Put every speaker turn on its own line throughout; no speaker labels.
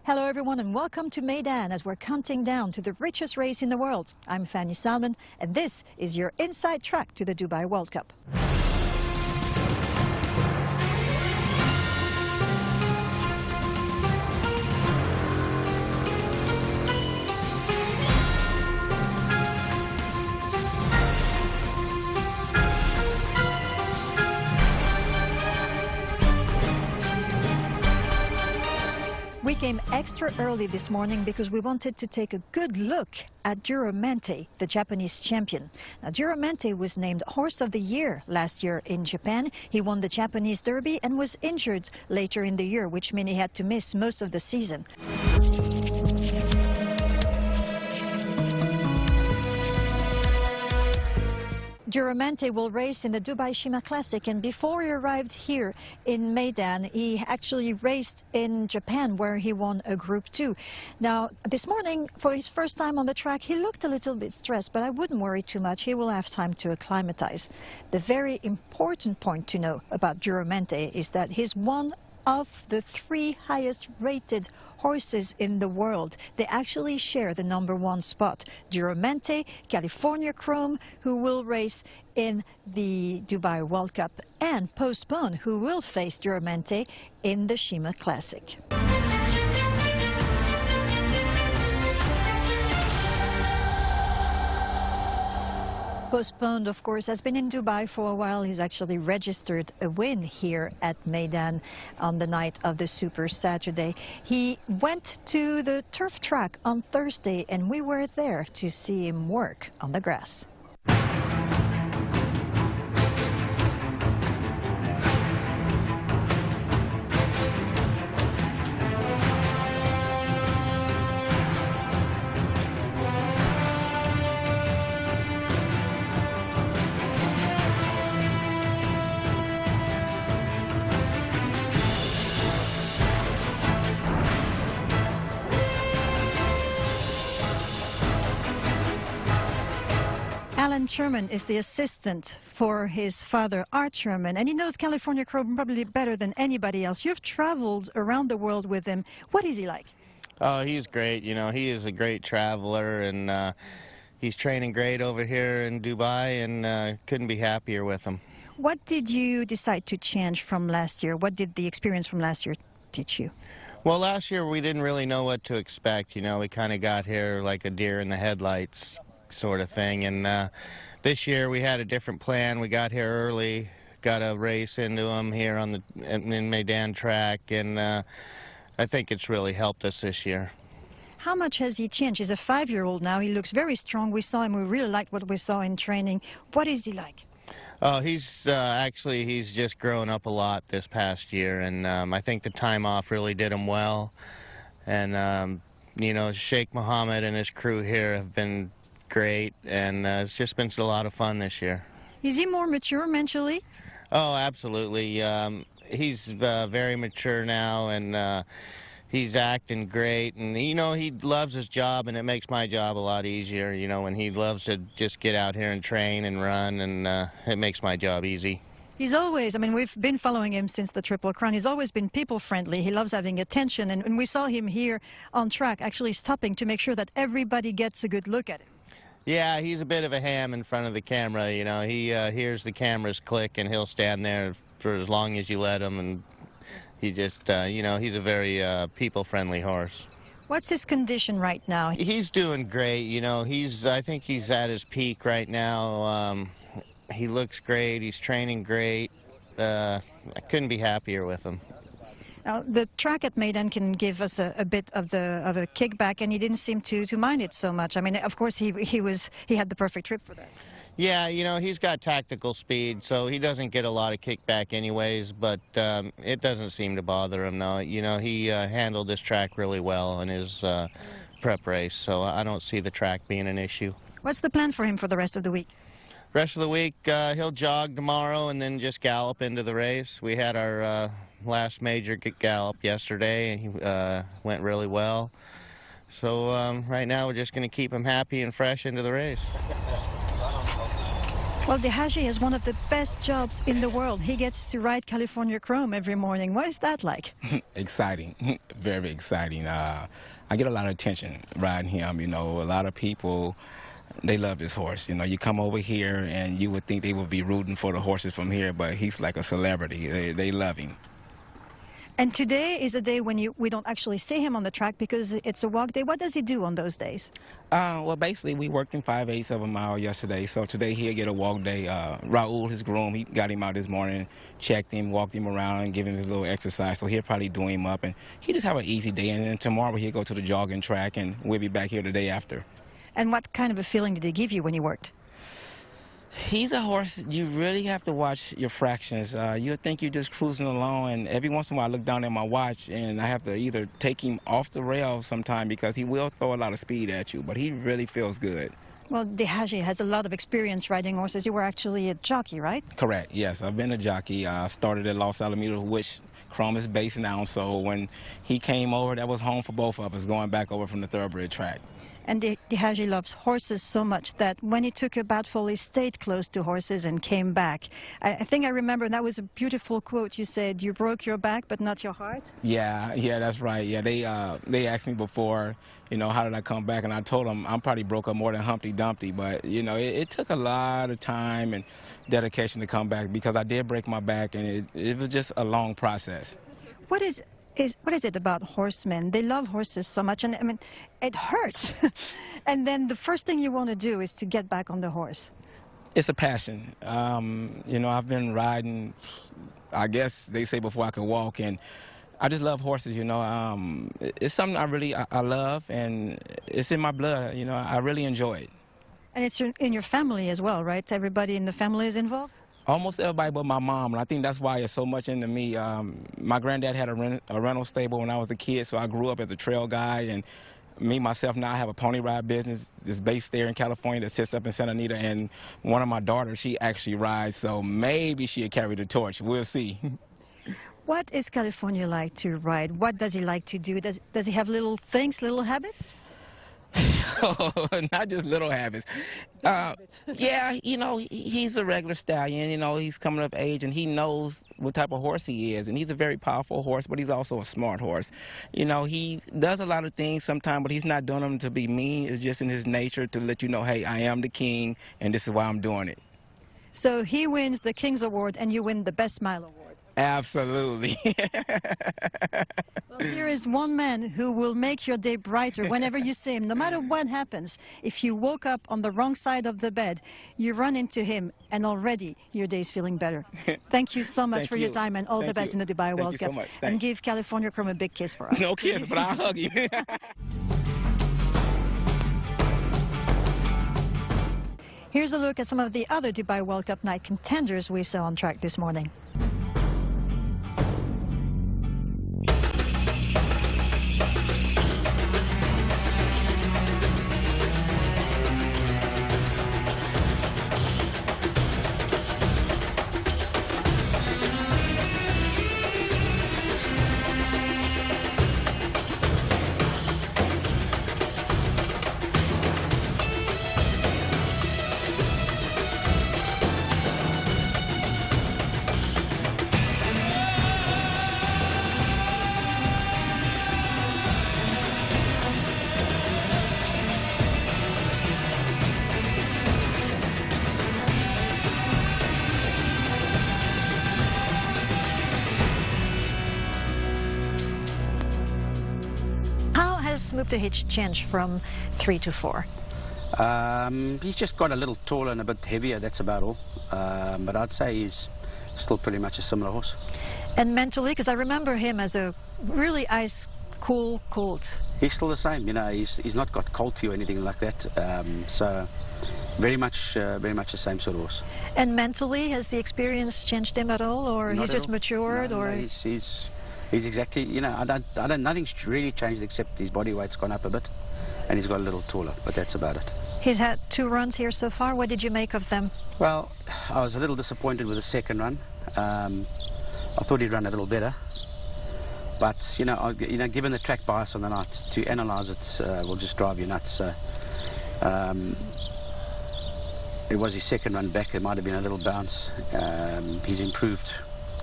Hello everyone and welcome to Meydan as we're counting down to the richest race in the world. I'm Fanny Salmon and this is your inside track to the Dubai World Cup. We came extra early this morning because we wanted to take a good look at Duramente, the Japanese champion. Now, Duramente was named Horse of the Year last year in Japan. He won the Japanese Derby and was injured later in the year, which meant he had to miss most of the season. Duramente will race in the Dubai Shima Classic, and before he arrived here in Meydan, he actually raced in Japan where he won a Group 2. Now, this morning, for his first time on the track, he looked a little bit stressed, but I wouldn't worry too much. He will have time to acclimatize. The very important point to know about Duramente is that he's one of the 3 highest rated horses in the world. They actually share the #1 spot. Duramente, California Chrome, who will race in the Dubai World Cup, and Postpone, who will face Duramente in the Shima Classic. Postponed, of course, has been in Dubai for a while. He's actually registered a win here at Meydan on the night of the Super Saturday. He went to the turf track on Thursday, and we were there to see him work on the grass. Alan Sherman is the assistant for his father, Art Sherman, and he knows California Chrome probably better than anybody else. You've traveled around the world with him. What is he like?
Oh, he's great. You know, he is a great traveler, and he's training great over here in Dubai, and couldn't be happier with him.
What did you decide to change from last year? What did the experience from last year teach you?
Well, last year we didn't really know what to expect. You know, we kind of got here like a deer in the headlights sort of thing, and this year we had a different plan. We got here early, got a race into him here on the in Meydan track, and I think it's really helped us this year.
How much has he changed? He's a 5-year-old now. He looks very strong. We saw him. We really liked what we saw in training. What is he like?
Oh, he's actually, he's just grown up a lot this past year, and I think the time off really did him well. And you know, Sheikh Mohammed and his crew here have been great, and it's just been a lot of fun this year.
Is he more mature mentally?
Oh, absolutely. He's very mature now, and he's acting great, and you know, he loves his job, and it makes my job a lot easier, you know, when he loves to just get out here and train and run, and it makes my job easy.
He's always, I mean, we've been following him since the Triple Crown. He's always been people-friendly. He loves having attention, and we saw him here on track actually stopping to make sure that everybody gets a good look at him.
Yeah, he's a bit of a ham in front of the camera, you know. He hears the cameras click, and he'll stand there for as long as you let him, and he just, you know, he's a very people-friendly horse.
What's his condition right now?
He's doing great, you know. I think he's at his peak right now. He looks great. He's training great. I couldn't be happier with him.
Now, the track at Meydan can give us a bit of a kickback, and he didn't seem to mind it so much. I mean, of course, he had the perfect trip for that.
Yeah, you know, he's got tactical speed, so he doesn't get a lot of kickback anyways, but it doesn't seem to bother him, though. You know, he handled this track really well in his prep race, so I don't see the track being an issue.
What's the plan for him for the rest of the week?
Rest of the week, he'll jog tomorrow and then just gallop into the race. We had our last major gallop yesterday, and he went really well. So right now we're just going to keep him happy and fresh into the race.
Well, Dehaji has one of the best jobs in the world. He gets to ride California Chrome every morning. What is that like?
Exciting, very exciting. I get a lot of attention riding him. You know, a lot of people, they love this horse. You know, you come over here and you would think they would be rooting for the horses from here, but he's like a celebrity. They love him.
And today is a day when we don't actually see him on the track because it's a walk day. What does he do on those days?
Well, basically, we worked in 5/8 of a mile yesterday, so today he'll get a walk day. Raul, his groom, he got him out this morning, checked him, walked him around, and give him his little exercise, so he'll probably do him up. And he just have an easy day, and then tomorrow he'll go to the jogging track, and we'll be back here the day after.
And what kind of a feeling did he give you when you worked?
He's a horse, you really have to watch your fractions. You'll think you're just cruising along, and every once in a while I look down at my watch and I have to either take him off the rail sometime because he will throw a lot of speed at you, but he really feels good.
Well, Dehaji has a lot of experience riding horses. You were actually a jockey, right?
Correct, yes. I've been a jockey. I started at Los Alamitos, which Chrome is based now, so when he came over, that was home for both of us, going back over from the thoroughbred track.
And Dehaji loves horses so much that when he took a batful, he stayed close to horses and came back. I think I remember that was a beautiful quote. You said, "You broke your back, but not your heart."
Yeah, that's right. Yeah, they asked me before, you know, how did I come back? And I told them I'm probably broke up more than Humpty Dumpty. But, you know, it took a lot of time and dedication to come back because I did break my back, and it was just a long process.
What is it about horsemen? They love horses so much, and I mean, it hurts. And then the first thing you want to do is to get back on the horse.
It's a passion. You know, I've been riding, I guess they say before I could walk, and I just love horses, you know. It's something I love, and it's in my blood, you know. I really enjoy it.
And it's in your family as well, right? Everybody in the family is involved?
Almost everybody but my mom, and I think that's why it's so much into me. My granddad had a rental stable when I was a kid, so I grew up as a trail guy, and me, myself, now I have a pony ride business that's based there in California that sits up in Santa Anita, and one of my daughters, she actually rides, so maybe she'll carry the torch. We'll see.
What is California like to ride? What does he like to do? Does he have little things, little habits?
Not just little habits. Yeah, you know, he's a regular stallion. You know, he's coming up age, and he knows what type of horse he is. And he's a very powerful horse, but he's also a smart horse. You know, he does a lot of things sometimes, but he's not doing them to be mean. It's just in his nature to let you know, hey, I am the king, and this is why I'm doing it.
So he wins the King's Award, and you win the Best Smile Award.
Absolutely.
Well, there is one man who will make your day brighter whenever you see him, no matter what happens. If you woke up on the wrong side of the bed, you run into him, and already your day is feeling better. Thank you so much for your time, and all the best in the Dubai World Cup.
So
and give California Chrome a big kiss for us.
No kiss, but I'll hug you.
Here's a look at some of the other Dubai World Cup night contenders we saw on track this morning. Hitch changed from 3 to 4?
He's just got a little taller and a bit heavier, that's about all. But I'd say he's still pretty much a similar horse.
And mentally, because I remember him as a really ice-cool colt.
He's still the same, you know, he's not got colty or anything like that. So very much the same sort of horse.
And mentally, has the experience changed him at all, or
Not
he's
at
just
all.
matured?
No,
or
He's exactly, you know, nothing's really changed except his body weight's gone up a bit and he's got a little taller, but that's about it.
He's had 2 runs here so far. What did you make of them?
Well, I was a little disappointed with the second run. I thought he'd run a little better. But, you know, given the track bias on the night, to analyse it will just drive you nuts. So, it was his second run back. There might have been a little bounce. He's improved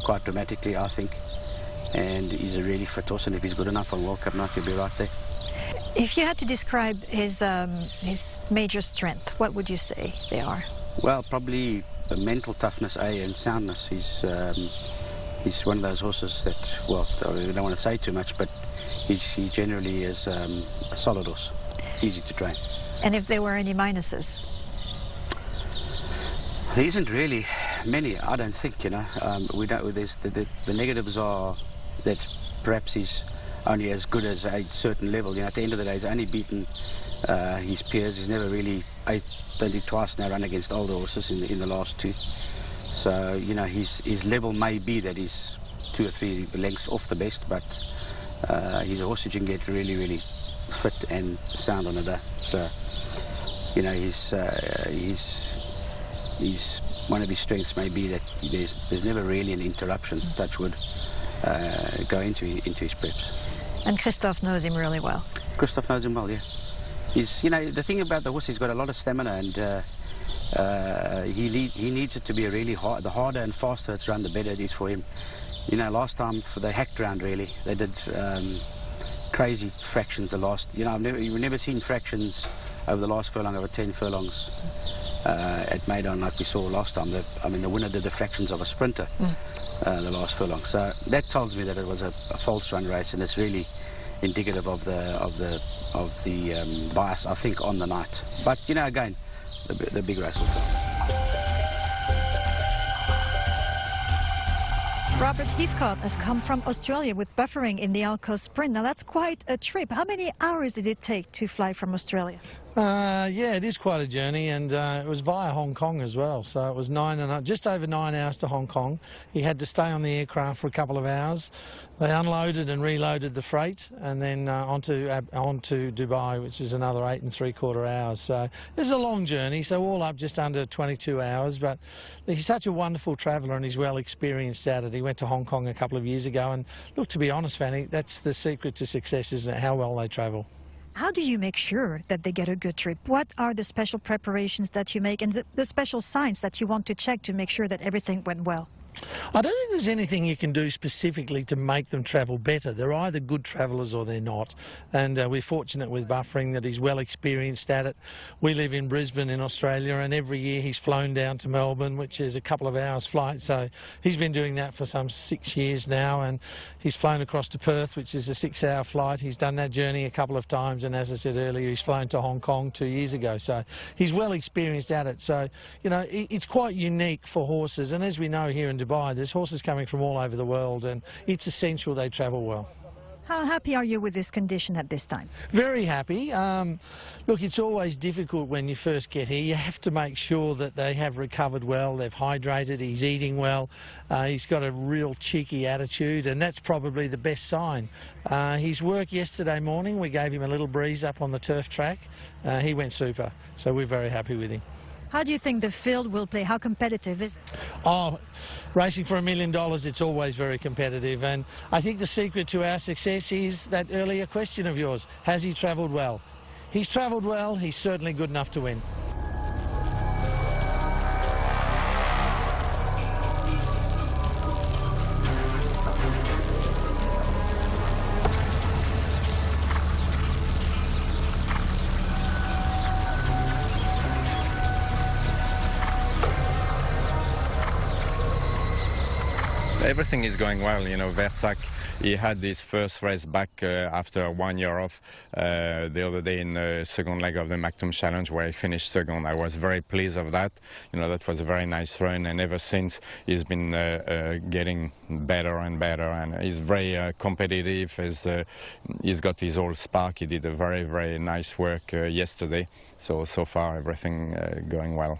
quite dramatically, I think, and he's a really fit horse, and if he's good enough on World Cup night, he'll be right there.
If you had to describe his major strength, what would you say they are?
Well, probably mental toughness, and soundness. He's one of those horses that, well, I don't want to say too much, but he generally is a solid horse, easy to train.
And if there were any minuses?
There isn't really many, I don't think, you know. We don't. The negatives are that perhaps he's only as good as a certain level. You know, at the end of the day, he's only beaten his peers. He's never really, only twice now run against older horses in the last two. So, you know, his level may be that he's 2 or 3 lengths off the best, but he's a horse that you can get really, really fit and sound on a day. So, you know, he's one of his strengths may be that there's never really an interruption, touch wood, go into his preps.
And Christoph knows him really well.
Christoph knows him well, yeah. He's, you know, the thing about the horse, he's got a lot of stamina, and he needs it to be really hard. The harder and faster it's run, the better it is for him. You know, last time for the hacked round, really, they did crazy fractions. You know, you've never seen fractions over the last furlong, over 10 furlongs at Maidan like we saw last time. The winner did the fractions of a sprinter the last furlong. So that tells me that it was a false run race, and it's really indicative of the bias, I think, on the night. But you know, again, the big race will tell.
Robert Heathcote has come from Australia with buffering in the Alco Sprint. Now that's quite a trip. How many hours did it take to fly from Australia?
Yeah, it is quite a journey, and it was via Hong Kong as well. So it was just over 9 hours to Hong Kong. He had to stay on the aircraft for a couple of hours. They unloaded and reloaded the freight, and then onto Dubai, which is another 8 3/4 hours. So it's a long journey. So all up, just under 22 hours. But he's such a wonderful traveller, and he's well experienced at it. He went to Hong Kong a couple of years ago, and look, to be honest, Fanny, that's the secret to success, isn't it? How well they travel.
How do you make sure that they get a good trip? What are the special preparations that you make, and the special signs that you want to check to make sure that everything went well?
I don't think there's anything you can do specifically to make them travel better. They're either good travellers or they're not. And we're fortunate with buffering that he's well experienced at it. We live in Brisbane in Australia, and every year he's flown down to Melbourne, which is a couple of hours flight. So he's been doing that for some 6 years now, and he's flown across to Perth, which is a 6-hour flight. He's done that journey a couple of times, and as I said earlier, he's flown to Hong Kong 2 years ago. So he's well experienced at it. So, you know, it's quite unique for horses, and as we know here in Dubai, there's horses coming from all over the world, and it's essential they travel well.
How happy are you with this condition at this time?
Very happy. Look, it's always difficult when you first get here. You have to make sure that they have recovered well, they've hydrated, he's eating well, he's got a real cheeky attitude, and that's probably the best sign. His work yesterday morning, we gave him a little breeze up on the turf track. He went super, so we're very happy with him.
How do you think the field will play? How competitive is it?
Oh, racing for $1 million, it's always very competitive. And I think the secret to our success is that earlier question of yours. Has he travelled well? He's travelled well. He's certainly good enough to win.
Everything is going well, you know. Versac, he had his first race back after 1 year off the other day in the second leg of the Maktoum Challenge, where he finished second. I was very pleased of that. You know, that was a very nice run, and ever since he's been getting better and better, and he's very competitive. He's got his old spark. He did a very, very nice work yesterday. So far everything going well.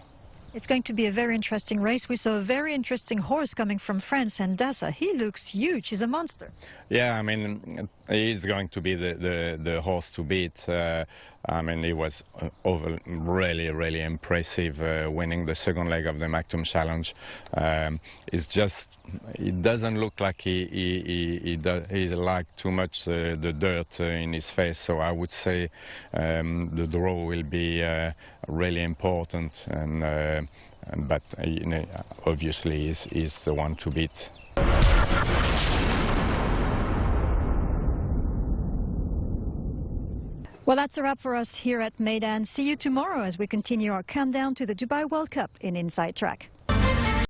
It's going to be a very interesting race. We saw a very interesting horse coming from France, and Dasa. He looks huge. He's a monster.
Yeah, I mean, He's going to be the horse to beat. I mean, he was really impressive winning the second leg of the Maktoum Challenge. It doesn't look like he liked too much the dirt in his face. So I would say the draw will be really important, but obviously he's the one to beat.
Well, that's a wrap for us here at Meydan. See you tomorrow as we continue our countdown to the Dubai World Cup in Inside Track.